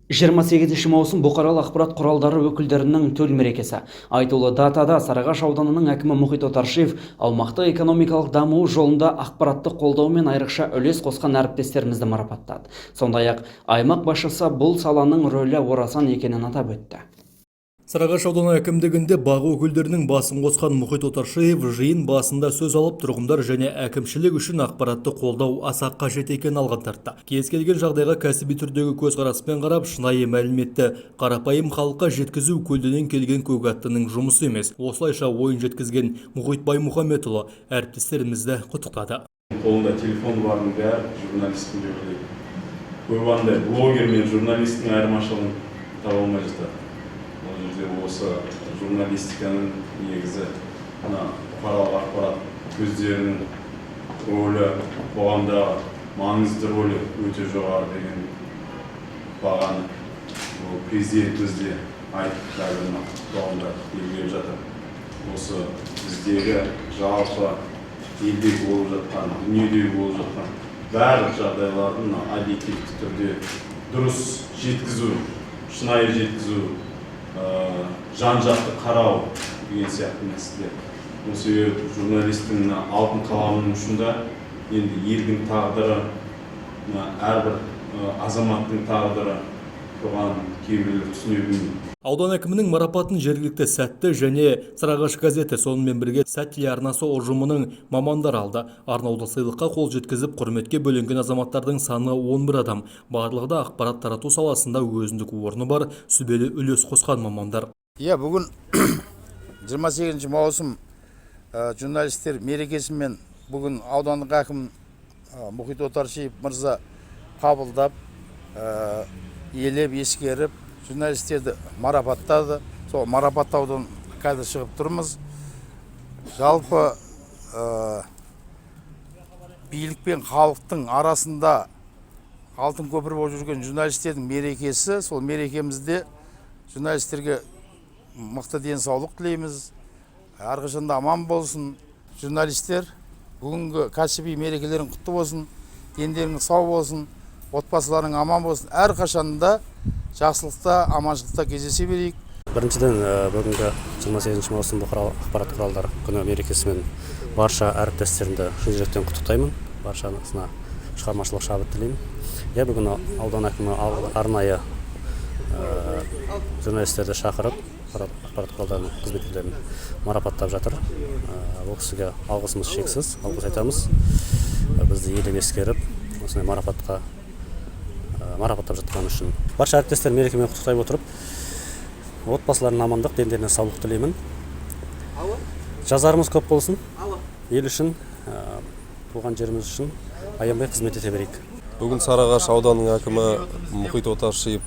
28 маусым бұқаралық ақпарат құралдары өкілдерінің төл мерекесі. Айтулы датада Сарыағаш ауданының әкімі Мұхит Отаршиев аумақтық экономикалық дамуы жолында ақпаратты қолдау мен айрықша үлес қосқан әріптестерімізді марапаттады. Сондай-ақ аймақ басшысы бұл саланың рөлі орасан екенін атап өтті. Сарыағаш ауданы әкімдігінде бақ өкілдерінің басын қосқан Мұхит Отаршиев жиын басында сөз алып, тұрғындар және әкімшілік үшін ақпаратты қолдау аса қажет екенін алға тартты. Кез келген жағдайға кәсіби түрдегі көзқараспен қарап, шынайы мәліметті қарапайым халыққа жеткізу көлденең келген көк аттының жұмысы емес. Осылайша ойын жеткізген Мұхит Баймұхамедұлы әріптестерімізді құттықтады. Қолында телефон бардың бәрі журналистің деп ойлайды. Көбінде блогер мен журналистің айырмашылығын таба алмай жатыр. Осы журналистиканың негізі бұқаралық ақпарат көздерінің рөлі, қоғамдағы маңызды рөлі өте жоғары деген бағаны президентіміз де айтып қазір қоғамда белгілеп жатыр. Осы біздегі жалпы елде болып жатқан, дүниеде болып жатқан барлық жағдайлардың объективті түрде дұрыс жеткізу, шынайы жеткізу, жан-жақты қарау деген сияқты мәселе. Осы журналистің алтын қаламының ұшында енді елдің тағдыры, әрбір азаматтың тағдыры тұрған кейбіреулер түсіне білмейді. Аудан әкімінің марапатын жергілікті сәтті және Сарыағаш газеті, сонымен бірге Сәт телеарнасы ұжымының мамандар алды. Арнаулы сыйлыққа қол жеткізіп, құрметке бөленген азаматтардың саны 11 адам. Барлығы да ақпарат тарату саласында өзіндік орны бар, сүбелі үлес қосқан мамандар. Бүгін 28 маусым журналистер мерекесімен бүгін аудандық әкім Мұхит Отаршиев мырза қабылдап, елеп, ескеріп, журналистерді марапаттады. Сол марапаттаудан қазір шығып тұрмыз. Жалпы билік пен халықтың арасында алтын көпір болып жүрген журналистердің мерекесі. Сол мерекемізде журналистерге мықты денсаулық тілейміз. Әрқашанда аман болсын. Журналистер бүгінгі кәсіби мерекелерің құтты болсын, дендерің сау болсын, отбасыларың аман болсын. Әрқашанда жақсылықта, аманшылықта кездесе берейік. Біріншіден, бүгінгі 28 маусым бұқаралық ақпарат құралдары күні мерекесімен барша әріптестерімді шын жүректен құттықтаймын. Баршасына шығармашылық шабыт тілеймін. Бүгін аудан әкімі арнайы журналистерді шақырып, ақпарат құралдарының қызметкерлерін марапаттап жатыр. Ол кісіге алғысымыз шексіз, алғыс айтамыз. Бізді елеп ескеріп, осындай марапаттап жатқан үшін. Барша әріптестер мерекемен құттықтай отырып, отбасыларына амандық, дендеріне саулық тілеймін. Жазарымыз көп болсын. Ел үшін, туған жеріміз үшін аянбай қызмет ете берейік. Бүгін Сарыағаш ауданының әкімі Мұхит Отаршиев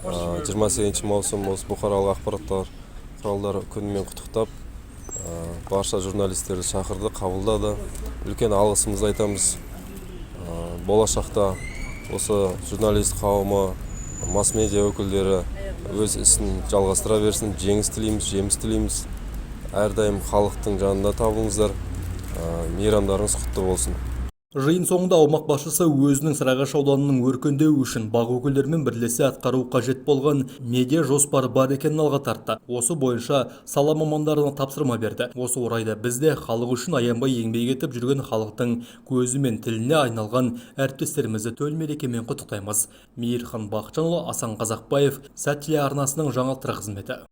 28 маусым бұқаралық ақпараттар құралдары күнімен құттықтап, барша журналистерді шақырды, қабылдады. Үлкен алғысымызды айтамыз. Болашақта осы журналист қауымы, масс-медиа өкілдері өз ісін жалғастыра берсін, жеңіс тілейміз, жеміс тілейміз. Әрдайым халықтың жанында табылыңыздар, мейрамдарыңыз құтты болсын. Жиын соңында аумақ басшысы өзінің Сарыағаш ауданының өркендеуі үшін бақ өкілдерімен бірлесе атқару қажет болған медиа жоспары бар екенін алға тартты. Осы бойынша сала мамандарына тапсырма берді. Осы орайда бізде халық үшін аянбай еңбек етіп жүрген халықтың көзі мен тіліне айналған әріптестерімізді төл мерекемен құттықтаймыз. Мейірхан Бақытжанұлы, Асан Қазақбаев, Сәт телеарнасының жаңалықтар қызметі.